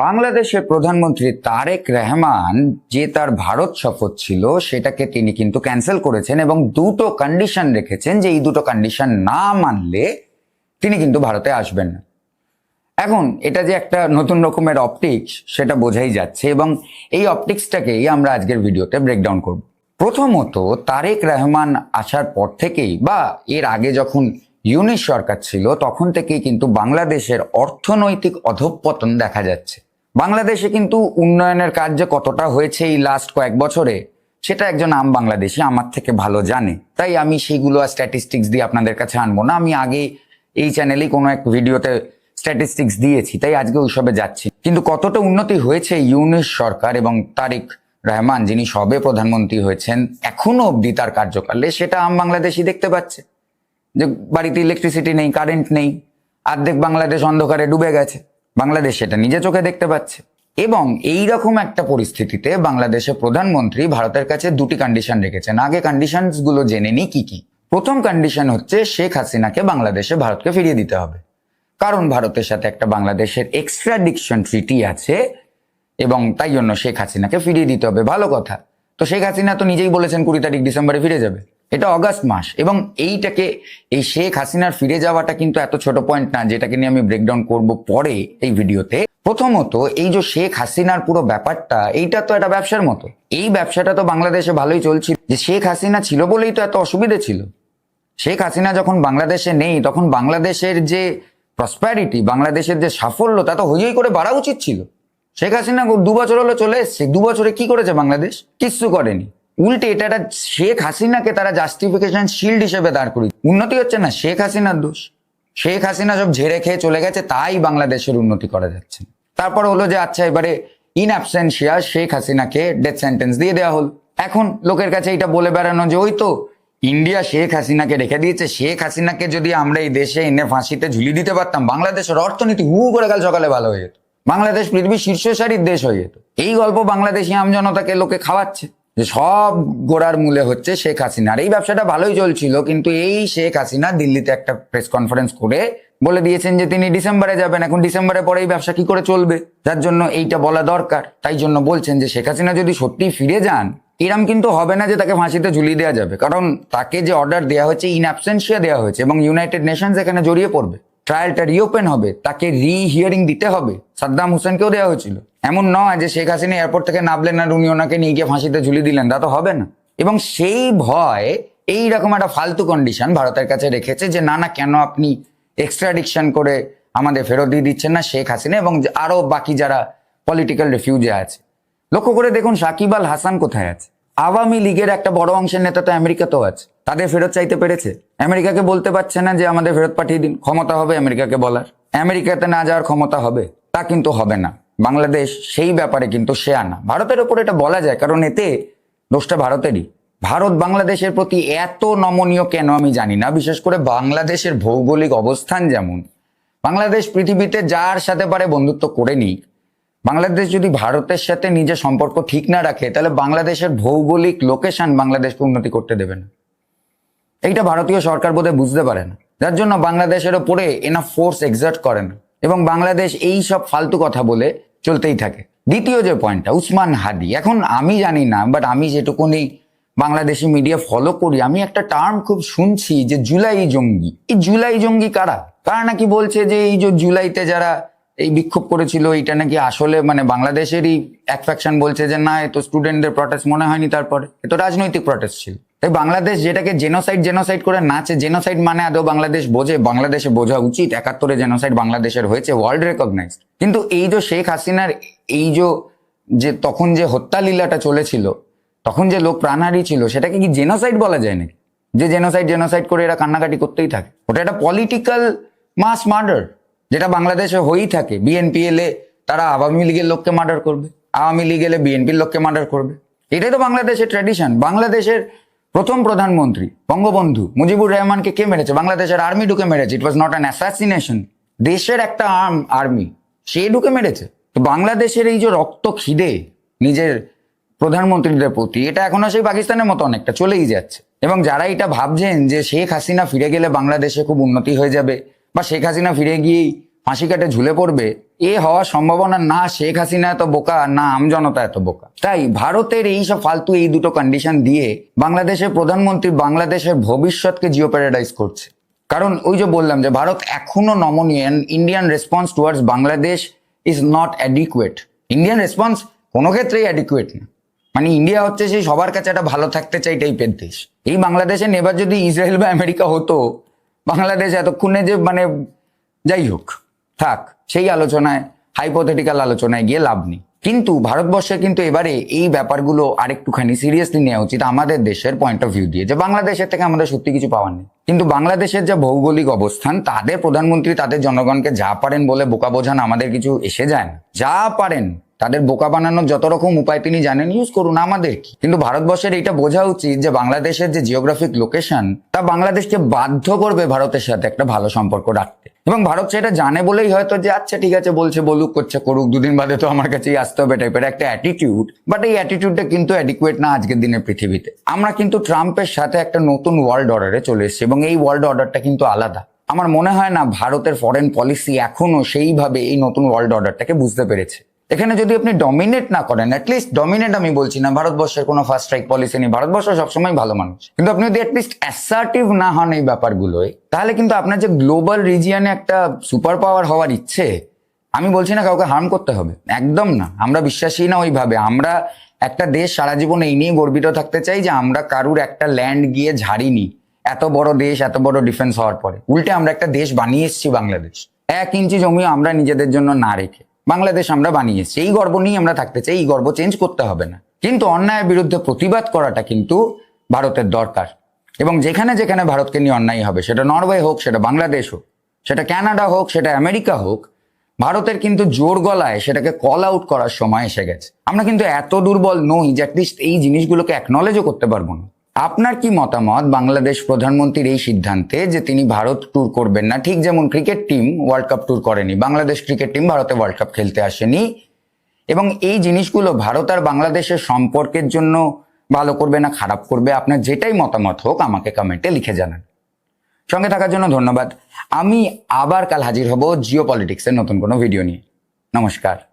বাংলাদেশের প্রধানমন্ত্রী তারেক রহমান যে তার ভারত সফর ছিল সেটাকে তিনি কিন্তু ক্যান্সেল করেছেন এবং দুটো কন্ডিশন রেখেছেন যে এই দুটো কন্ডিশন না মানলে তিনি কিন্তু ভারতে আসবেন না। এখন এটা যে একটা নতুন রকমের অপটিক্স সেটা বোঝাই যাচ্ছে এবং এই অপটিক্সটাকেই আমরা আজকের ভিডিওতে ব্রেকডাউন করব। প্রথমত, তারেক রহমান আসার পর থেকেই বা এর আগে যখন ইউনিশ সরকার ছিল তখন থেকেই কিন্তু বাংলাদেশের অর্থনৈতিক অধঃপতন দেখা যাচ্ছে। বাংলাদেশে কিন্তু উন্নয়নের কাজ যে কতটা হয়েছে এই লাস্ট কয়েক বছরে সেটা একজন আম বাংলাদেশি আমার থেকে ভালো জানে, তাই আমি সেগুলো আর স্ট্যাটিস্টিক্স দিয়ে আপনাদের কাছে আনবো না। আমি আগে এই চ্যানেলেই কোনো এক ভিডিওতে স্ট্যাটিস্টিক্স দিয়েছি, তাই আজকে ওইসবে যাচ্ছি। কিন্তু কতটা উন্নতি হয়েছে ইউনিশ সরকার এবং তারেক রহমান যিনি সবে প্রধানমন্ত্রী হয়েছেন এখনো অবধি তার কার্যকালে, সেটা আম বাংলাদেশি দেখতে পাচ্ছে। যে বাড়িতে ইলেকট্রিসিটি নেই, কারেন্ট নেই, অর্ধেক বাংলাদেশ অন্ধকারে ডুবে গেছে, বাংলাদেশ সেটা নিজে চোখে দেখতে পাচ্ছে। এবং এই রকম একটা পরিস্থিতিতে বাংলাদেশের প্রধানমন্ত্রী ভারতের কাছে দুটি কন্ডিশন রেখেছেন। আগে কন্ডিশনস গুলো জেনে নিই কি কি। প্রথম কন্ডিশন হচ্ছে শেখ হাসিনাকে বাংলাদেশে ভারতকে ফিরিয়ে দিতে হবে, কারণ ভারতের সাথে একটা বাংলাদেশের এক্সট্রাডিকশন ট্রিটি আছে এবং তাই জন্য শেখ হাসিনাকে ফিরিয়ে দিতে হবে। ভালো কথা, তো শেখ হাসিনা তো নিজেই বলেছেন 20 তারিখ ডিসেম্বরে ফিরে যাবে, এটা অগাস্ট মাস। এবং এই শেখ হাসিনার ফিরে যাওয়াটা কিন্তু এত ছোট পয়েন্ট না, যেটাকে নিয়ে আমি ব্রেকডাউন করব পরে এই ভিডিওতে। প্রথমত, এই যে শেখ হাসিনার পুরো ব্যাপারটা, এইটা তো একটা ব্যবসার মতো। এই ব্যবসাটা তো বাংলাদেশে ভালোই চলছিল, যে শেখ হাসিনা ছিল বলেই তো এত অসুবিধে ছিল। শেখ হাসিনা যখন বাংলাদেশে নেই তখন বাংলাদেশের যে প্রসপ্যারিটি, বাংলাদেশের যে সাফল্য, তা তো হইই করে বাড়া উচিত ছিল। শেখ হাসিনা 2 বছর হলো চলে এসছে, 2 বছরে কি করেছে বাংলাদেশ? কিচ্ছু করেনি। উল্টে এটা শেখ হাসিনাকে তারা জাস্টিফিকেশন শিল্ড হিসেবে দাঁড় করি। উন্নতি হচ্ছে না, শেখ হাসিনার দোষ। শেখ হাসিনা সব ঝেড়ে খেয়ে চলে গেছে, তাই বাংলাদেশের উন্নতি করা যাচ্ছে। তারপর হলো যে আচ্ছা এবারে ইন অ্যাবসেন্সিয়া শেখ হাসিনাকে ডেথ সেন্টেন্স দিয়ে দেওয়া হলো। এখন লোকের কাছে এটা বলে বেড়ানো যে ওই তো ইন্ডিয়া শেখ হাসিনাকে রেখে দিয়েছে, শেখ হাসিনাকে যদি আমরা এই দেশে এনে ফাঁসিতে ঝুলিয়ে দিতে পারতাম, বাংলাদেশের অর্থনীতি হু করে কাল সকালে ভালো হয়ে যেত, বাংলাদেশ পৃথিবীর শীর্ষ সারির দেশ হয়ে যেত। এই গল্প বাংলাদেশি আমজনতাকে লোকে খাওয়াচ্ছে যে সব গোড়ার মূলে হচ্ছে শেখ হাসিনা। আর এই ব্যবসাটা ভালোই চলছিল, কিন্তু এই শেখ হাসিনা দিল্লিতে একটা প্রেস কনফারেন্স করে বলে দিয়েছেন যে তিনি ডিসেম্বরে যাবেন। এখন ডিসেম্বরে পরে এই ব্যবসা কি করে চলবে, যার জন্য এইটা বলা দরকার। তাই জন্য বলছেন যে শেখ হাসিনা যদি সত্যি ফিরে যান, এরম কিন্তু হবে না যে তাকে ফাঁসিতে ঝুলিয়ে দেওয়া যাবে, কারণ তাকে যে অর্ডার দেওয়া হয়েছে ইন অ্যাবসেন্সিয়া দেওয়া হয়েছে এবং ইউনাইটেড নেশনস এখানে জড়িয়ে পড়বে। ট্রায়ালটা রিওপেন হবে, তাকে হিয়ারিং দিতে হবে। সাদ্দাম হোসেনকেও দেওয়া হয়েছিল। এমন নয় যে শেখ হাসিনা এয়ারপোর্ট থেকে নামলেন আর উনি ওনাকে নিয়ে গিয়ে ফাঁসিতে ঝুলিয়ে দিলেন, তা তো হবে না। এবং সেই ভয় এইরকম একটা ফালতু কন্ডিশন ভারতের কাছে রেখেছে যে না কেন আপনি এক্সট্রাডিকশন করে আমাদের ফেরত দিয়ে দিচ্ছেন না শেখ হাসিনা এবং আরো বাকি যারা পলিটিক্যাল রিফিউজি আছে। লক্ষ্য করে দেখুন সাকিব আল হাসান কোথায় আছে। আওয়ামী লীগের একটা বড় অংশের নেতা তো আমেরিকাতেও আছে, তাদের ফেরত চাইতে পেরেছে? আমেরিকাকে বলতে পারছে না যে আমাদের ফেরত পাঠিয়ে দিন? ক্ষমতা হবে আমেরিকাকে বলার? আমেরিকাতে না যাওয়ার ক্ষমতা হবে? তা কিন্তু হবে না। বাংলাদেশ সেই ব্যাপারে কিন্তু শেয়ানা। ভারতের ওপর এটা বলা যায়, কারণ এতে দোষটা ভারতেরই। ভারত বাংলাদেশের প্রতি এত নমনীয় কেন আমি জানি না। বিশেষ করে বাংলাদেশের ভৌগোলিক অবস্থান যেমন, বাংলাদেশ পৃথিবীতে যার সাথে পারে বন্ধুত্ব করে নিক, বাংলাদেশ যদি ভারতের সাথে নিজের সম্পর্ক ঠিক না রাখে তাহলে বাংলাদেশের ভৌগোলিক লোকেশন বাংলাদেশকে উন্নতি করতে দেবে না। এইটা ভারতীয় সরকার বোধহয় বুঝতে পারে না, যার জন্য বাংলাদেশের ওপরে এনাফ ফোর্স এক্সার্ট করে না এবং বাংলাদেশ এই সব ফালতু কথা বলে চলতেই থাকে। দ্বিতীয় যে পয়েন্টটা, উসমান হাদি। এখন আমি জানি না, বাট আমি যেটুকুনি বাংলাদেশি মিডিয়া ফলো করি, আমি একটা টার্ম খুব শুনছি যে জুলাই জঙ্গি। এই জুলাই জঙ্গি কারা? কারা নাকি বলছে যে এই যে জুলাইতে যারা এই বিক্ষোভ করেছিল এটা নাকি আসলে মানে বাংলাদেশেরই এক ফ্যাকশন বলছে যে না এ তো স্টুডেন্টদের প্রটেস্ট মনে হয়নি, তারপরে এ তো রাজনৈতিক প্রটেস্ট ছিল। তাই বাংলাদেশ যেটাকে জেনোসাইড করে নাচে, জেনোসাইড মানে আদৌ বাংলাদেশ বোঝে? বাংলাদেশে বোঝা উচিত 71-এ জেনোসাইড বাংলাদেশের হয়েছে, ওয়ার্ল্ড রেকগনাইজড। কিন্তু এই যে শেখ হাসিনার এই যে তখন যে হত্যা লীলাটা চলেছিল, তখন যে লোক প্রাণ হারিয়েছিল, সেটাকে কি জেনোসাইড বলা যায় নাকি? যে জেনোসাইড করে এরা কান্নাকাটি করতেই থাকে, ওটা একটা পলিটিক্যাল মাস মার্ডার যেটা বাংলাদেশে হয়েই থাকে। বিএনপি এলে তারা আওয়ামী লীগের লোককে মার্ডার করবে, আওয়ামী লীগ এলে বিএনপির লোককে মার্ডার করবে। এটাই তো বাংলাদেশের ট্র্যাডিশন। বাংলাদেশের প্রথম প্রধানমন্ত্রী বঙ্গবন্ধু মুজিবুর রহমানকে কে মেরেছে? বাংলাদেশের আর্মি ঢুকে মেরেছে। ইট ওয়াজ নট অ্যান অ্যাসাসিনেশন, দেশের একটা আর্মি সে ঢুকে মেরেছে। তো বাংলাদেশের এই যে রক্ত খিদে নিজের প্রধানমন্ত্রীদের প্রতি, এটা এখনো সেই পাকিস্তানের মতো অনেকটা চলেই যাচ্ছে। এবং যারা এটা ভাবছেন যে শেখ হাসিনা ফিরে গেলে বাংলাদেশে খুব উন্নতি হয়ে যাবে বা শেখ হাসিনা ফিরে গিয়েই ফাঁসি কাটে ঝুলে পড়বে, এ হওয়ার সম্ভাবনা না শেখ হাসিনা এত বোকা না আমজনতা এত বোকা। তাই ভারতের এই সব ফালতু এই দুটো কন্ডিশন দিয়ে বাংলাদেশের প্রধানমন্ত্রী বাংলাদেশের ভবিষ্যৎকে জিও প্যারাডাইজ করছে। কারণ ওই যে বললাম যে ভারত এখনো নমনীয়, Indian response towards Bangladesh is not adequate. Indian response কোনো ক্ষেত্রেই অ্যাডিকুয়েট না। মানে ইন্ডিয়া হচ্ছে সেই সবার কাছে একটা ভালো থাকতে চাই টাইপের দেশ। এই বাংলাদেশে নেবার যদি ইসরায়েল বা আমেরিকা হতো, বাংলাদেশ এতক্ষণে যে মানে যাই হোক থাক, সেই আলোচনায় হাইপোথেটিক্যাল আলোচনায় গিয়ে লাভ নেই। কিন্তু ভারতবর্ষের কিন্তু এবারে এই ব্যাপারগুলো আরেকটুখানি সিরিয়াসলি নেওয়া উচিত আমাদের দেশের পয়েন্ট অফ ভিউ দিয়ে, যে বাংলাদেশের থেকে আমাদের সত্যি কিছু পাওয়ার নেই। কিন্তু বাংলাদেশের যা ভৌগোলিক অবস্থান, তাদের প্রধানমন্ত্রী তাদের জনগণকে যা পারেন বলে বোকা বোঝান আমাদের কিছু এসে যায় না। যা পারেন তাদের বোকা বানানোর যত রকম উপায় তিনি জানেন, ইউজ করুন, আমাদের কি। কিন্তু ভারতবর্ষের এইটা বোঝা উচিত যে বাংলাদেশের যে জিওগ্রাফিক লোকেশন, তা বাংলাদেশকে বাধ্য করবে ভারতের সাথে একটা ভালো সম্পর্ক রাখতে। এবং ভারত সেটা জানে বলেই হয়তো যে আচ্ছা ঠিক আছে বলছে বলুক, করছে করুক, দুদিন বাদে তো আমার কাছেই আসতে হবে টাইপের একটা অ্যাটিটিউড। বাট এই অ্যাটিটিউডটা কিন্তু অ্যাডিকুয়েট না আজকের দিনের পৃথিবীতে। আমরা কিন্তু ট্রাম্পের সাথে একটা নতুন ওয়ার্ল্ড অর্ডারে চলে এসেছি এবং এই ওয়ার্ল্ড অর্ডারটা কিন্তু আলাদা। আমার মনে হয় না ভারতের ফরেন পলিসি এখনো সেইভাবে এই নতুন ওয়ার্ল্ড অর্ডারটাকে বুঝতে পেরেছে। এখানে যদি আপনি ডমিনেট না করেন, অ্যাটলিস্ট ডমিনেট আমি বলছি না, ভারতবর্ষের কোনো ফার্স্ট স্ট্রাইক পলিসি নেই, ভারতবর্ষ সবসময় ভালো মানুষ, কিন্তু আপনি যদি অ্যাটলিস্ট অ্যাসার্টিভ না হন এই ব্যাপারগুলোয়, তাহলে কিন্তু আপনার যে গ্লোবাল রিজিয়নে একটা সুপার পাওয়ার হওয়ার ইচ্ছে, আমি বলছি না কাউকে হার্ম করতে হবে, একদম না। আমরা বিশ্বাসী না ওইভাবে। আমরা একটা দেশ সারা জীবন এই নিয়ে গর্বিত থাকতে চাই যে আমরা কারুর একটা ল্যান্ড গিয়ে ঝাড়িনি। এত বড় দেশ, এত বড় ডিফেন্স হওয়ার পরে উল্টে আমরা একটা দেশ বানিয়ে এসেছি বাংলাদেশ। 1 ইঞ্চি জমিও আমরা নিজেদের জন্য না রেখে বাংলাদেশ আমরা বানিয়েছি। এই গর্ব নিয়ে আমরা থাকতে চাই, এই গর্ব চেঞ্জ করতে হবে না। কিন্তু অন্যায়ের বিরুদ্ধে প্রতিবাদ করাটা কিন্তু ভারতের দরকার। এবং যেখানে যেখানে ভারতকে নিয়ে অন্যায় হবে, সেটা নরওয়ে হোক, সেটা বাংলাদেশ হোক, সেটা কানাডা হোক, সেটা আমেরিকা হোক, ভারতের কিন্তু জোর গলায় সেটাকে কল আউট করার সময় এসে গেছে। আমরা কিন্তু এত দুর্বল নই যে অ্যাটলিস্ট এই জিনিসগুলোকে অ্যাকনলেজও করতে পারবো না। আপনার কি মতামত বাংলাদেশ প্রধানমন্ত্রীর এই সিদ্ধান্তে যে তিনি ভারত ট্যুর করবেন না? ঠিক যেমন cricket team world cup tour করেনি, বাংলাদেশ ক্রিকেট টিম ভারতে ওয়ার্ল্ড কাপ খেলতে আসেনি, এবং এই জিনিসগুলো ভারত আর বাংলাদেশের সম্পর্কের জন্য ভালো করবে না খারাপ করবে? আপনার যেটাই মতামত হোক আমাকে কমেন্টে লিখে জানান। সঙ্গে থাকার জন্য ধন্যবাদ। আমি আবার কাল হাজির হব জিও পলিটিক্সের নতুন কোনো ভিডিও নিয়ে। নমস্কার।